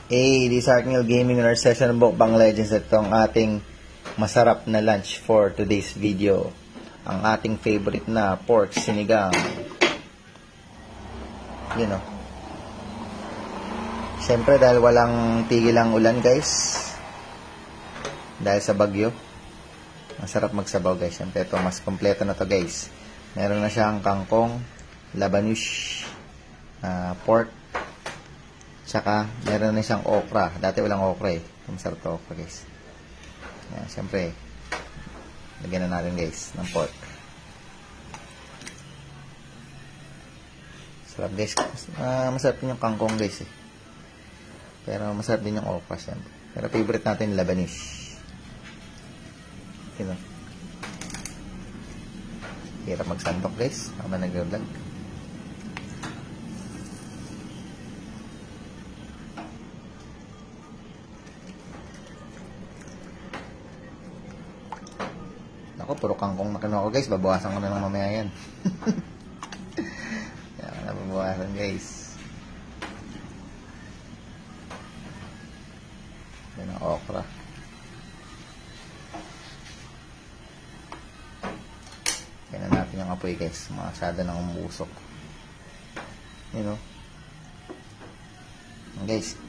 Hey, this is Arkneil Gaming in our session of Mukbang Legends. Ito ang ating masarap na lunch for today's video. Ang ating favorite na pork sinigang. You know. Siyempre dahil walang tigil ang ulan guys. Dahil sa bagyo. Masarap magsabaw guys. Siyempre ito mas kompleto na to guys. Meron na siyang kangkong, labanush, pork, tsaka meron na siyang okra. Dati walang okra eh. Masarap to okra guys. Yan, siyempre lagyan na natin guys ng pork. Sarap guys. Masarap din yung kangkong guys eh. Pero masarap din yung okra siyempre. Pero favorite natin yung labanush. You know. Hirap magsantok guys. Habang nag-vlog. Ako, puro kangkong na kinuha ko guys. Babawasan ko na lang mamaya yan. Yan, nababawasan guys. Yan ang okra. Yan na natin yung apoy guys. Masyado nang umusok. You know. Guys.